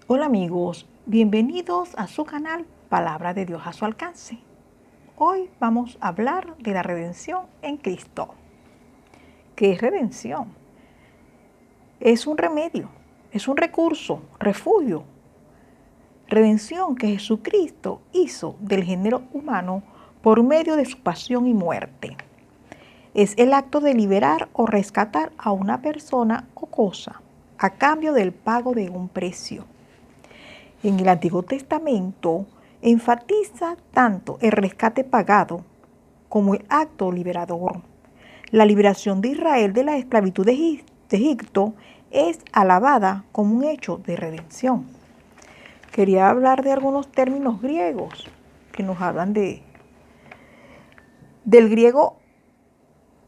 Hola amigos, bienvenidos a su canal Palabra de Dios a su alcance. Hoy vamos a hablar de la redención en Cristo. ¿Qué es redención? Es un remedio, es un recurso, refugio. Redención que Jesucristo hizo del género humano por medio de su pasión y muerte. Es el acto de liberar o rescatar a una persona o cosa a cambio del pago de un precio. En el Antiguo Testamento enfatiza tanto el rescate pagado como el acto liberador. La liberación de Israel de la esclavitud de Egipto es alabada como un hecho de redención. Quería hablar de algunos términos griegos que nos hablan del griego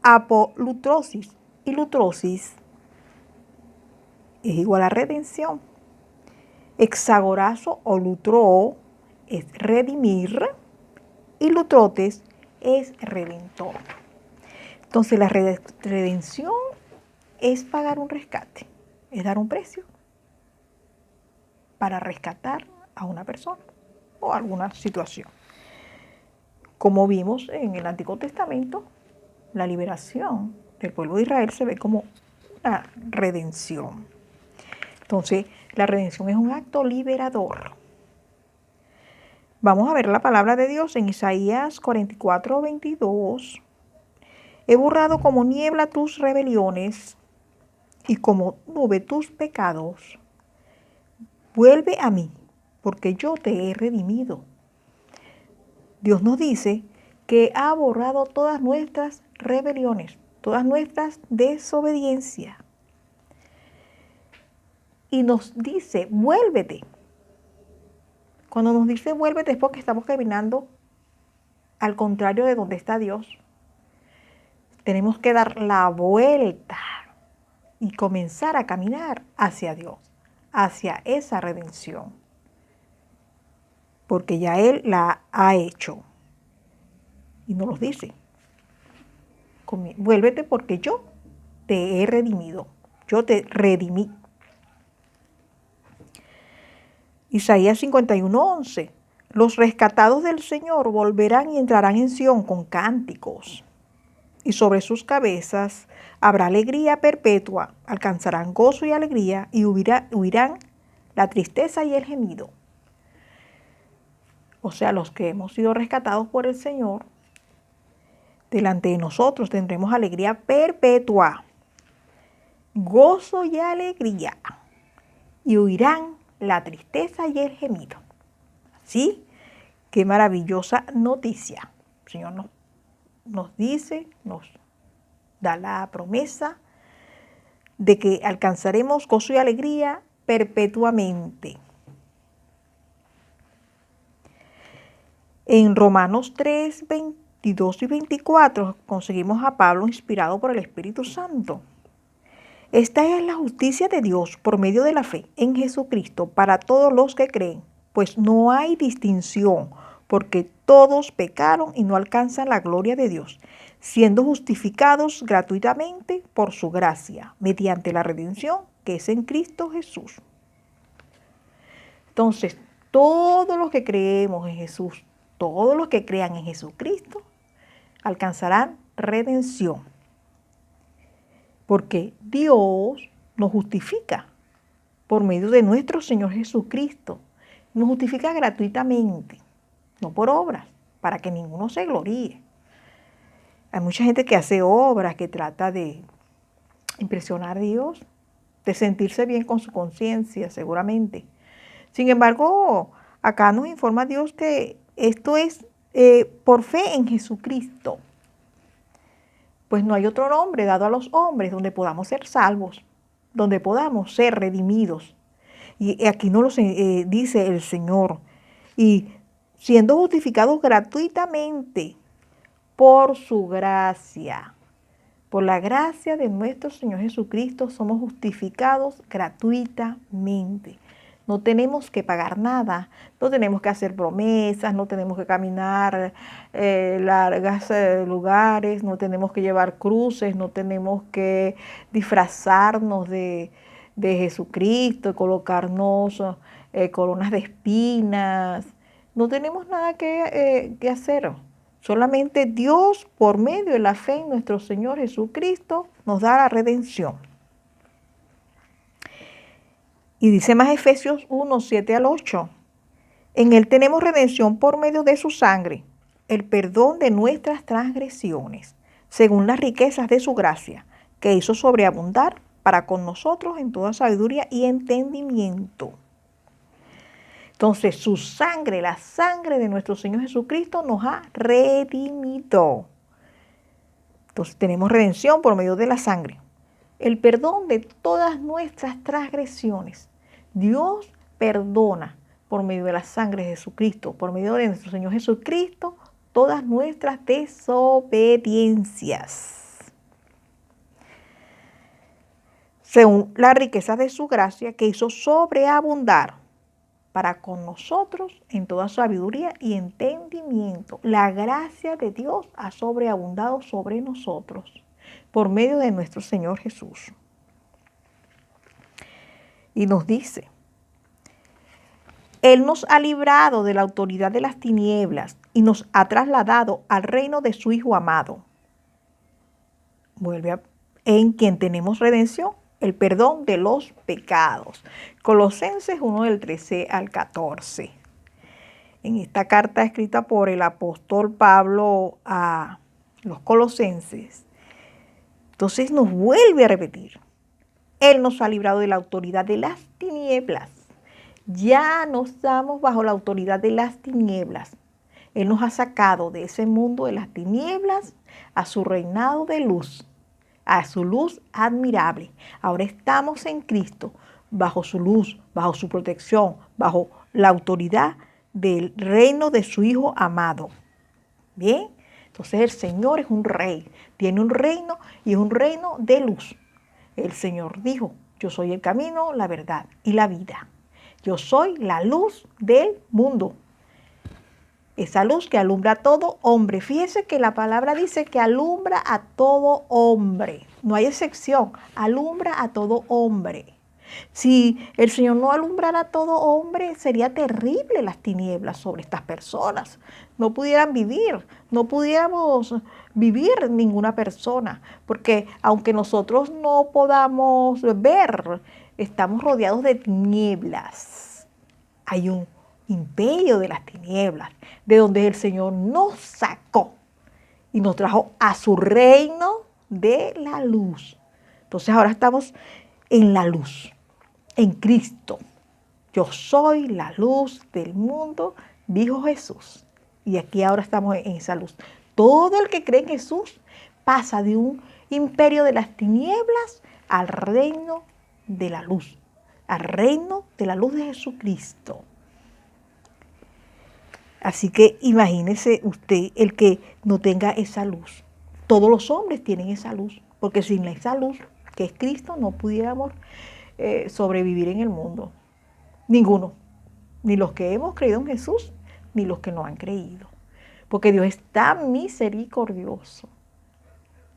apolutrosis, y lutrosis es igual a redención. Exagorazo o lutro es redimir y lutrotes es redentor. Entonces la redención es pagar un rescate, es dar un precio para rescatar a una persona o alguna situación. Como vimos en el Antiguo Testamento, la liberación del pueblo de Israel se ve como una redención. Entonces, la redención es un acto liberador. Vamos a ver la palabra de Dios en Isaías 44:22. He borrado como niebla tus rebeliones y como nube tus pecados. Vuelve a mí, porque yo te he redimido. Dios nos dice que ha borrado todas nuestras rebeliones, todas nuestras desobediencias. Y nos dice, vuélvete. Cuando nos dice vuélvete es porque estamos caminando al contrario de donde está Dios. Tenemos que dar la vuelta y comenzar a caminar hacia Dios, hacia esa redención, porque ya Él la ha hecho. Y nos lo dice, vuélvete porque yo te he redimido, yo te redimí. Isaías 51:11, los rescatados del Señor volverán y entrarán en Sión con cánticos, y sobre sus cabezas habrá alegría perpetua, alcanzarán gozo y alegría, y huirán la tristeza y el gemido. O sea, los que hemos sido rescatados por el Señor, delante de nosotros tendremos alegría perpetua, gozo y alegría, y huirán la tristeza y el gemido. ¿Sí? Qué maravillosa noticia. El Señor nos dice, nos da la promesa de que alcanzaremos gozo y alegría perpetuamente. En Romanos 3:22 y 24 conseguimos a Pablo inspirado por el Espíritu Santo. Esta es la justicia de Dios por medio de la fe en Jesucristo para todos los que creen, pues no hay distinción, porque todos pecaron y no alcanzan la gloria de Dios, siendo justificados gratuitamente por su gracia, mediante la redención que es en Cristo Jesús. Entonces, todos los que creemos en Jesús, todos los que crean en Jesucristo, alcanzarán redención. Porque Dios nos justifica por medio de nuestro Señor Jesucristo. Nos justifica gratuitamente, no por obras, para que ninguno se gloríe. Hay mucha gente que hace obras, que trata de impresionar a Dios, de sentirse bien con su conciencia, seguramente. Sin embargo, acá nos informa Dios que esto es por fe en Jesucristo. Pues no hay otro nombre dado a los hombres donde podamos ser salvos, donde podamos ser redimidos. Y aquí nos lo dice el Señor. Y siendo justificados gratuitamente por su gracia. Por la gracia de nuestro Señor Jesucristo somos justificados gratuitamente. No tenemos que pagar nada, no tenemos que hacer promesas, no tenemos que caminar largas lugares, no tenemos que llevar cruces, no tenemos que disfrazarnos de Jesucristo, colocarnos coronas de espinas. No tenemos nada que hacer. Solamente Dios, por medio de la fe en nuestro Señor Jesucristo, nos da la redención. Y dice más Efesios 1, 7 al 8. En Él tenemos redención por medio de su sangre, el perdón de nuestras transgresiones, según las riquezas de su gracia, que hizo sobreabundar para con nosotros en toda sabiduría y entendimiento. Entonces, su sangre, la sangre de nuestro Señor Jesucristo, nos ha redimido. Entonces, tenemos redención por medio de la sangre. El perdón de todas nuestras transgresiones. Dios perdona por medio de la sangre de Jesucristo, por medio de nuestro Señor Jesucristo, todas nuestras desobediencias. Según la riqueza de su gracia, que hizo sobreabundar para con nosotros en toda sabiduría y entendimiento. La gracia de Dios ha sobreabundado sobre nosotros por medio de nuestro Señor Jesús. Y nos dice, Él nos ha librado de la autoridad de las tinieblas y nos ha trasladado al reino de su Hijo amado. En quien tenemos redención, el perdón de los pecados. Colosenses 1 del 13 al 14. En esta carta escrita por el apóstol Pablo a los colosenses, entonces nos vuelve a repetir, Él nos ha librado de la autoridad de las tinieblas. Ya no estamos bajo la autoridad de las tinieblas. Él nos ha sacado de ese mundo de las tinieblas a su reinado de luz, a su luz admirable. Ahora estamos en Cristo, bajo su luz, bajo su protección, bajo la autoridad del reino de su Hijo amado. ¿Bien? Entonces el Señor es un rey, tiene un reino y es un reino de luz. El Señor dijo, yo soy el camino, la verdad y la vida. Yo soy la luz del mundo. Esa luz que alumbra a todo hombre. Fíjese que la palabra dice que alumbra a todo hombre. No hay excepción. Alumbra a todo hombre. Si el Señor no alumbrara a todo hombre, sería terrible las tinieblas sobre estas personas. No pudieran vivir, no pudiéramos vivir ninguna persona, porque aunque nosotros no podamos ver, estamos rodeados de tinieblas. Hay un imperio de las tinieblas, de donde el Señor nos sacó y nos trajo a su reino de la luz. Entonces ahora estamos en la luz, en Cristo. Yo soy la luz del mundo, dijo Jesús. Y aquí ahora estamos en esa luz. Todo el que cree en Jesús pasa de un imperio de las tinieblas al reino de la luz, al reino de la luz de Jesucristo. Así que imagínese usted el que no tenga esa luz. Todos los hombres tienen esa luz, porque sin esa luz, que es Cristo, no pudiéramos sobrevivir en el mundo. Ninguno. Ni los que hemos creído en Jesús, ni los que no han creído. Porque Dios es tan misericordioso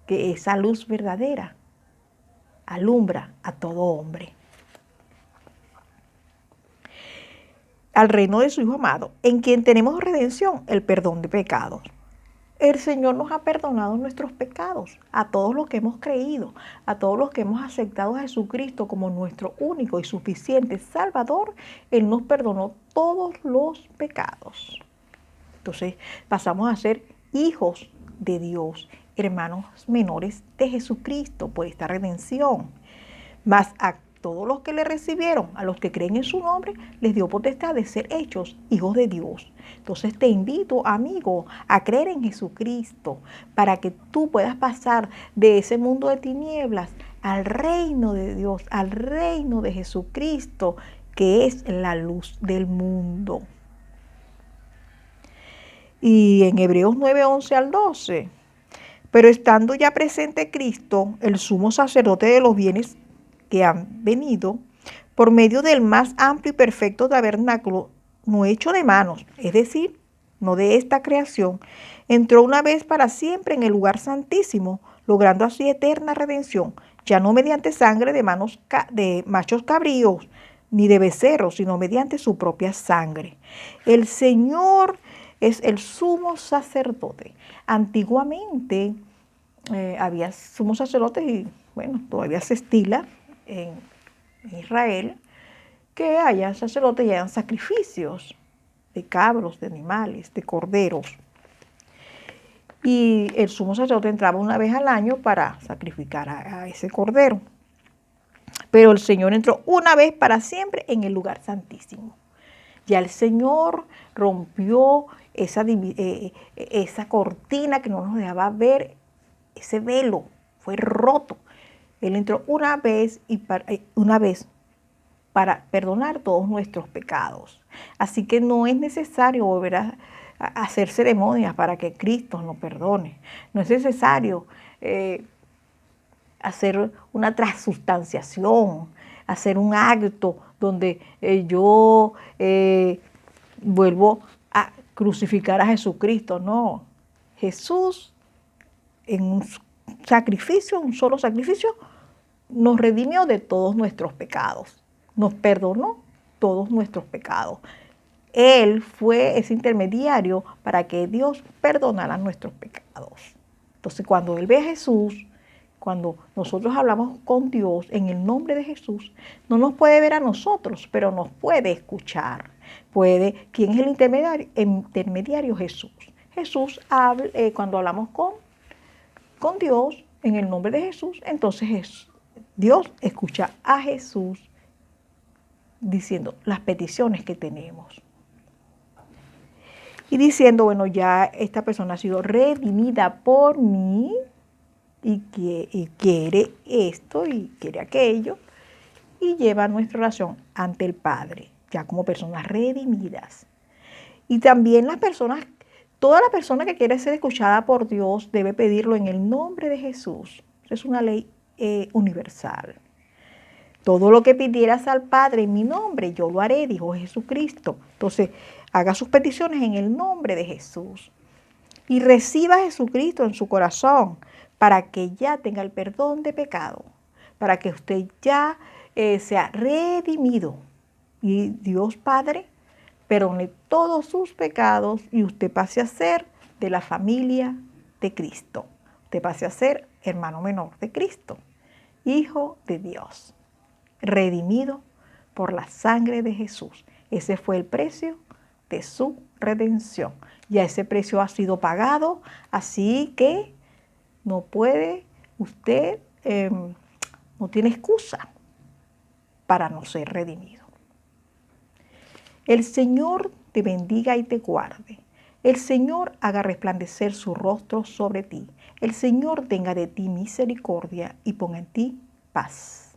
que esa luz verdadera alumbra a todo hombre. Al reino de su Hijo amado, en quien tenemos redención, el perdón de pecados. El Señor nos ha perdonado nuestros pecados, a todos los que hemos creído, a todos los que hemos aceptado a Jesucristo como nuestro único y suficiente Salvador. Él nos perdonó todos los pecados. Entonces pasamos a ser hijos de Dios, hermanos menores de Jesucristo por esta redención. Mas a todos los que le recibieron, a los que creen en su nombre, les dio potestad de ser hechos hijos de Dios. Entonces te invito, amigo, a creer en Jesucristo para que tú puedas pasar de ese mundo de tinieblas al reino de Dios, al reino de Jesucristo, que es la luz del mundo. Y en Hebreos 9, 11 al 12, pero estando ya presente Cristo, el sumo sacerdote de los bienes que han venido, por medio del más amplio y perfecto tabernáculo, no hecho de manos, es decir, no de esta creación, entró una vez para siempre en el lugar santísimo, logrando así eterna redención ya no mediante sangre de machos cabríos, ni de becerros, sino mediante su propia sangre. El Señor es el sumo sacerdote. Antiguamente había sumos sacerdotes y, bueno, todavía se estila en Israel que haya sacerdotes y hayan sacrificios de cabros, de animales, de corderos. Y el sumo sacerdote entraba una vez al año para sacrificar a ese cordero. Pero el Señor entró una vez para siempre en el lugar santísimo. Ya el Señor rompió esa cortina que no nos dejaba ver, ese velo fue roto. Él entró una vez para perdonar todos nuestros pecados. Así que no es necesario volver a hacer ceremonias para que Cristo nos perdone. No es necesario hacer una transustanciación, hacer un acto donde yo vuelvo a crucificar a Jesucristo. No, Jesús en un sacrificio, un solo sacrificio, nos redimió de todos nuestros pecados, nos perdonó todos nuestros pecados. Él fue ese intermediario para que Dios perdonara nuestros pecados. Entonces, cuando Él ve a Jesús, cuando nosotros hablamos con Dios en el nombre de Jesús, no nos puede ver a nosotros, pero nos puede escuchar. ¿Quién es el intermediario? Jesús. Jesús habla, cuando hablamos con Dios en el nombre de Jesús, entonces Dios escucha a Jesús diciendo las peticiones que tenemos. Y diciendo, bueno, ya esta persona ha sido redimida por mí y quiere esto y quiere aquello, y lleva nuestra oración ante el Padre, ya como personas redimidas. Y también toda la persona que quiere ser escuchada por Dios debe pedirlo en el nombre de Jesús. Es una ley universal. Todo lo que pidieras al Padre en mi nombre, yo lo haré, dijo Jesucristo. Entonces, haga sus peticiones en el nombre de Jesús. Y reciba a Jesucristo en su corazón para que ya tenga el perdón de pecado, para que usted ya sea redimido. Y Dios Padre perdone todos sus pecados y usted pase a ser de la familia de Cristo. Usted pase a ser hermano menor de Cristo, hijo de Dios, redimido por la sangre de Jesús. Ese fue el precio de su redención. Ya ese precio ha sido pagado, así que no puede usted, no tiene excusa para no ser redimido. El Señor te bendiga y te guarde. El Señor haga resplandecer su rostro sobre ti. El Señor tenga de ti misericordia y ponga en ti paz.